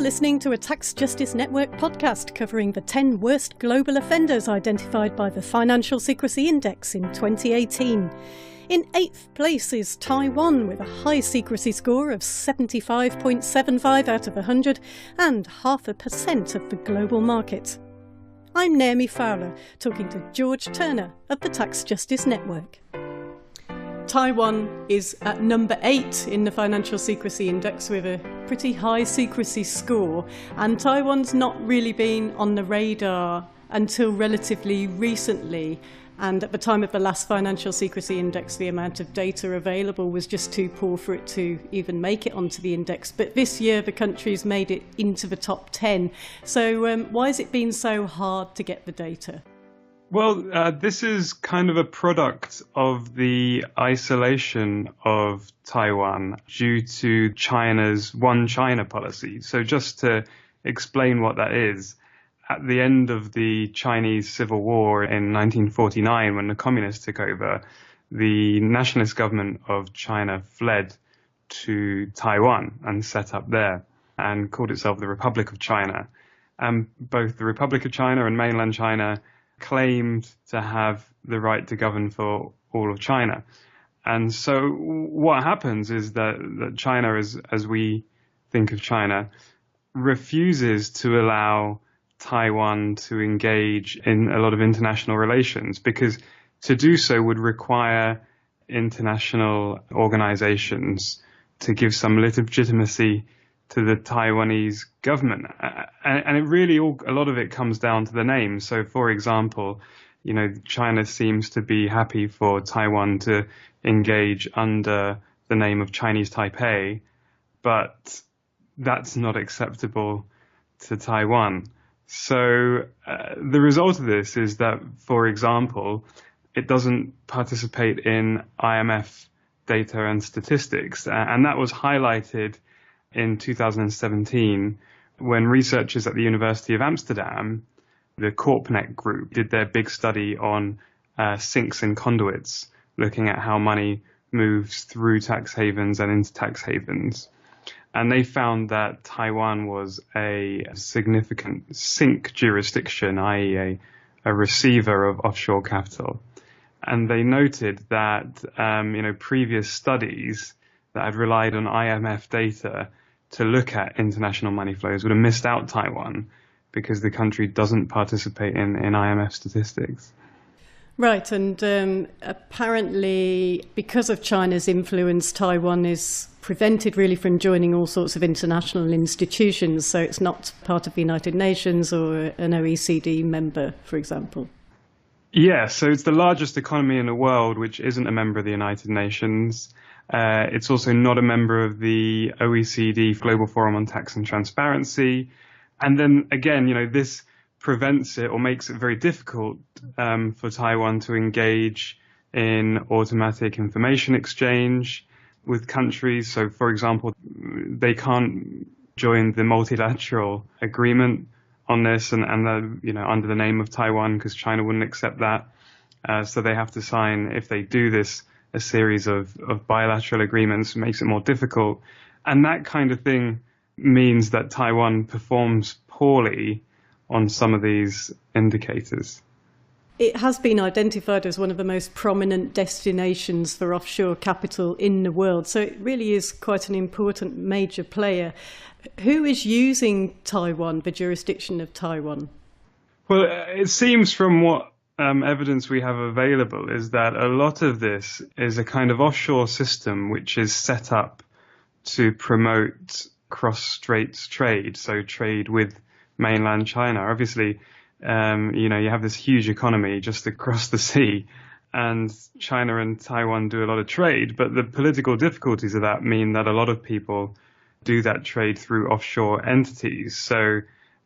listening to a Tax Justice Network podcast covering the 10 worst global offenders identified by the Financial Secrecy Index in 2018. In 8th place is Taiwan with a high secrecy score of 75.75 out of 100 and 0.5% of the global market. I'm Naomi Fowler, talking to George Turner of the Tax Justice Network. Taiwan is at number 8 in the Financial Secrecy Index with a pretty high secrecy score, and Taiwan's not really been on the radar until relatively recently. And at the time of the last Financial Secrecy Index, the amount of data available was just too poor for it to even make it onto the index. But this year, the country's made it into the top 10. So why has it been so hard to get the data? Well, this is kind of a product of the isolation of Taiwan due to China's One China policy. So just to explain what that is, at the end of the Chinese Civil War in 1949, when the communists took over, the nationalist government of China fled to Taiwan and set up there and called itself the Republic of China. And both the Republic of China and mainland China claimed to have the right to govern for all of China. And so what happens is that China, as we think of China, refuses to allow Taiwan to engage in a lot of international relations, because to do so would require international organizations to give some legitimacy to the Taiwanese government. And it really, a lot of it comes down to the name. So, for example, China seems to be happy for Taiwan to engage under the name of Chinese Taipei, but that's not acceptable to Taiwan. So the result of this is that, for example, it doesn't participate in IMF data and statistics. And that was highlighted in 2017 when researchers at the University of Amsterdam, the CorpNet group, did their big study on sinks and conduits, looking at how money moves through tax havens and into tax havens. And they found that Taiwan was a significant sink jurisdiction, i.e. a receiver of offshore capital. And they noted that, previous studies that had relied on IMF data to look at international money flows would have missed out Taiwan because the country doesn't participate in IMF statistics. Right, and apparently because of China's influence, Taiwan is prevented really from joining all sorts of international institutions, so it's not part of the United Nations or an OECD member, for example. Yeah, so it's the largest economy in the world which isn't a member of the United Nations. It's also not a member of the OECD Global Forum on Tax and Transparency. And then again, this prevents it or makes it very difficult for Taiwan to engage in automatic information exchange with countries. So, for example, they can't join the multilateral agreement on this and under the name of Taiwan, because China wouldn't accept that. So they have to sign, if they do this, a series of bilateral agreements. Makes it more difficult. And that kind of thing means that Taiwan performs poorly on some of these indicators. It has been identified as one of the most prominent destinations for offshore capital in the world, so it really is quite an important major player. Who is using Taiwan, the jurisdiction of Taiwan? Well, it seems from what evidence we have available is that a lot of this is a kind of offshore system which is set up to promote cross-straits trade, so trade with mainland China. Obviously, you have this huge economy just across the sea, and China and Taiwan do a lot of trade, but the political difficulties of that mean that a lot of people do that trade through offshore entities. So,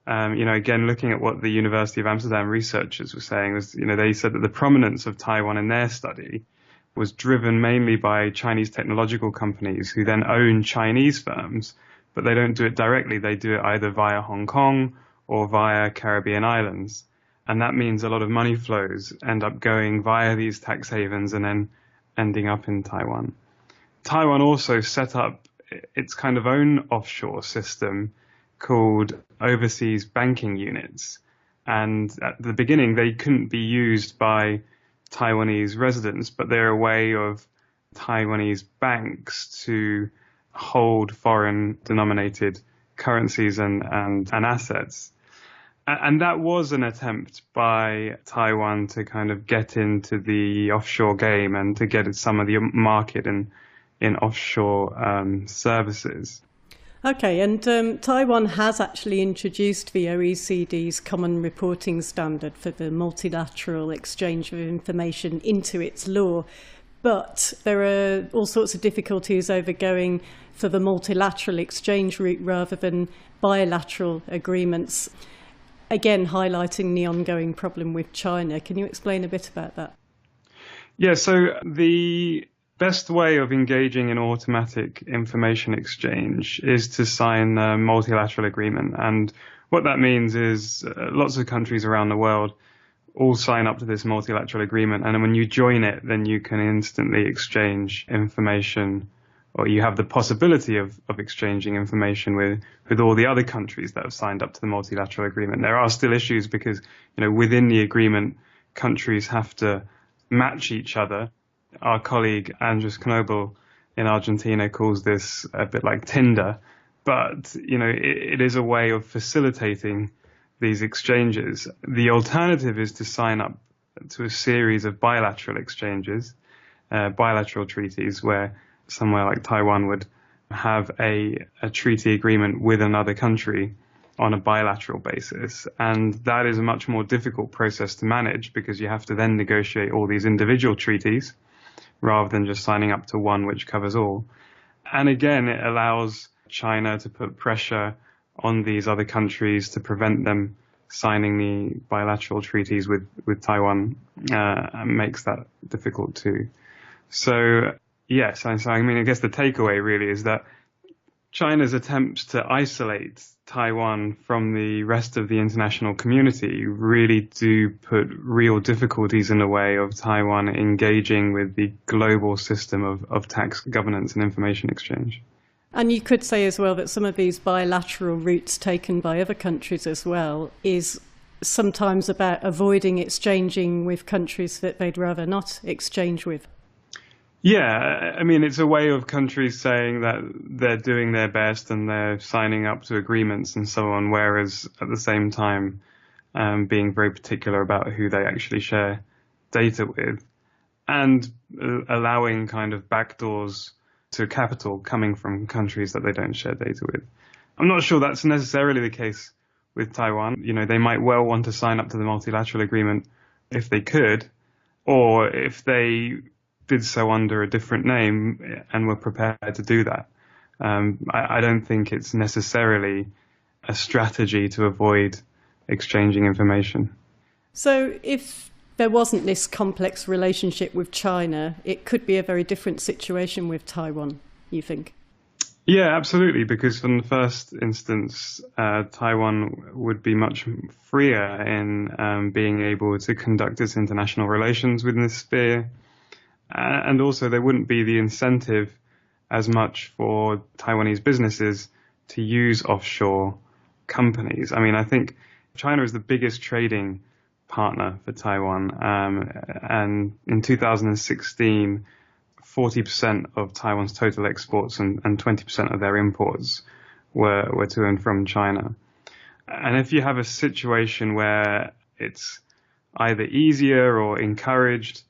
again, looking at what the University of Amsterdam researchers were saying was, they said that the prominence of Taiwan in their study was driven mainly by Chinese technological companies who then own Chinese firms, but they don't do it directly. They do it either via Hong Kong or via Caribbean islands. And that means a lot of money flows end up going via these tax havens and then ending up in Taiwan. Taiwan also set up its kind of own offshore system called overseas banking units. And at the beginning, they couldn't be used by Taiwanese residents, but they're a way of Taiwanese banks to hold foreign denominated currencies and assets. And that was an attempt by Taiwan to kind of get into the offshore game and to get some of the market in offshore services. Okay, and Taiwan has actually introduced the OECD's Common Reporting Standard for the multilateral exchange of information into its law. But there are all sorts of difficulties over going for the multilateral exchange route rather than bilateral agreements. Again, highlighting the ongoing problem with China. Can you explain a bit about that? Yeah, so the best way of engaging in automatic information exchange is to sign a multilateral agreement. And what that means is lots of countries around the world all sign up to this multilateral agreement. And when you join it, then you can instantly exchange information, or you have the possibility of exchanging information with all the other countries that have signed up to the multilateral agreement. There are still issues because, within the agreement, countries have to match each other. Our colleague Andres Knobel in Argentina calls this a bit like Tinder, but, it is a way of facilitating these exchanges. The alternative is to sign up to a series of bilateral exchanges, bilateral treaties, where somewhere like Taiwan would have a treaty agreement with another country on a bilateral basis. And that is a much more difficult process to manage because you have to then negotiate all these individual treaties rather than just signing up to one which covers all. And again, it allows China to put pressure on these other countries to prevent them signing the bilateral treaties with Taiwan, and makes that difficult too. So yes, I guess the takeaway really is that China's attempts to isolate Taiwan from the rest of the international community really do put real difficulties in the way of Taiwan engaging with the global system of tax governance and information exchange. And you could say as well that some of these bilateral routes taken by other countries as well is sometimes about avoiding exchanging with countries that they'd rather not exchange with. Yeah, it's a way of countries saying that they're doing their best and they're signing up to agreements and so on, whereas at the same time being very particular about who they actually share data with, and allowing kind of backdoors to capital coming from countries that they don't share data with. I'm not sure that's necessarily the case with Taiwan. They might well want to sign up to the multilateral agreement if they could, or if they did so under a different name and were prepared to do that. I don't think it's necessarily a strategy to avoid exchanging information. So if there wasn't this complex relationship with China, it could be a very different situation with Taiwan, you think? Yeah, absolutely, because in the first instance, Taiwan would be much freer in being able to conduct its international relations within this sphere. And also there wouldn't be the incentive as much for Taiwanese businesses to use offshore companies. I think China is the biggest trading partner for Taiwan. And in 2016, 40% of Taiwan's total exports and 20% of their imports were to and from China. And if you have a situation where it's either easier or encouraged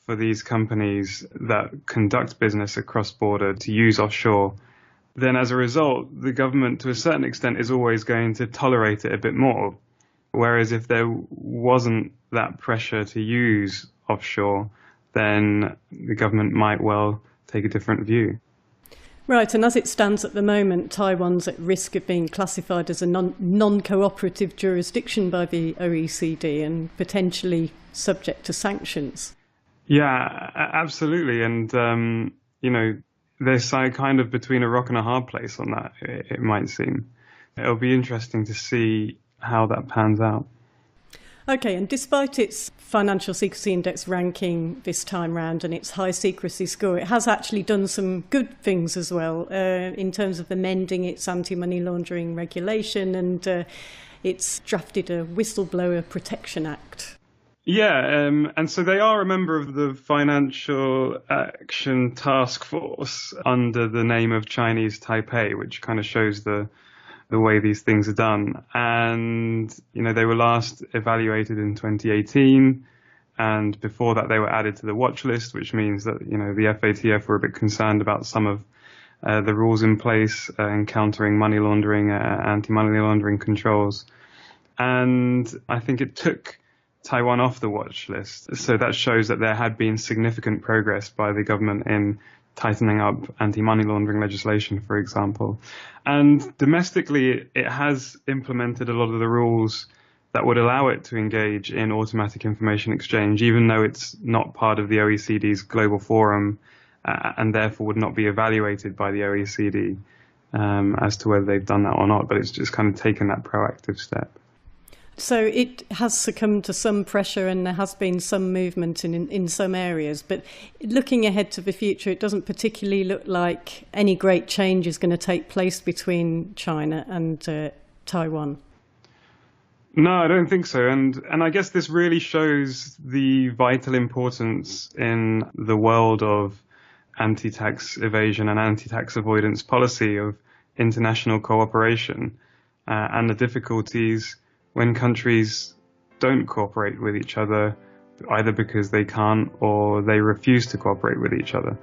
for these companies that conduct business across border to use offshore, then as a result, the government to a certain extent is always going to tolerate it a bit more. Whereas if there wasn't that pressure to use offshore, then the government might well take a different view. Right, and as it stands at the moment, Taiwan's at risk of being classified as a non-cooperative jurisdiction by the OECD and potentially subject to sanctions. Yeah, absolutely. And, they're kind of between a rock and a hard place on that, it might seem. It'll be interesting to see how that pans out. Okay, and despite its financial secrecy index ranking this time round and its high secrecy score, it has actually done some good things as well in terms of amending its anti-money laundering regulation, and it's drafted a Whistleblower Protection Act. Yeah, and so they are a member of the Financial Action Task Force under the name of Chinese Taipei, which kind of shows the way these things are done. And, they were last evaluated in 2018. And before that, they were added to the watch list, which means that, the FATF were a bit concerned about some of the rules in place in countering money laundering, anti-money laundering controls. And I think it took Taiwan off the watch list. So that shows that there had been significant progress by the government in tightening up anti-money laundering legislation, for example. And domestically, it has implemented a lot of the rules that would allow it to engage in automatic information exchange, even though it's not part of the OECD's global forum and therefore would not be evaluated by the OECD as to whether they've done that or not. But it's just kind of taken that proactive step. So it has succumbed to some pressure and there has been some movement in some areas. But looking ahead to the future, it doesn't particularly look like any great change is going to take place between China and Taiwan. No, I don't think so. And I guess this really shows the vital importance in the world of anti-tax evasion and anti-tax avoidance policy of international cooperation and the difficulties when countries don't cooperate with each other, either because they can't or they refuse to cooperate with each other.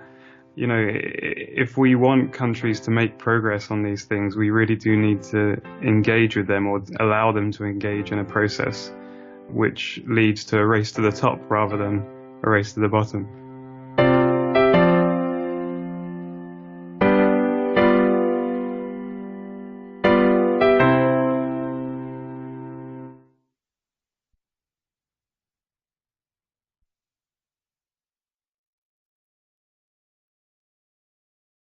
If we want countries to make progress on these things, we really do need to engage with them or allow them to engage in a process which leads to a race to the top rather than a race to the bottom.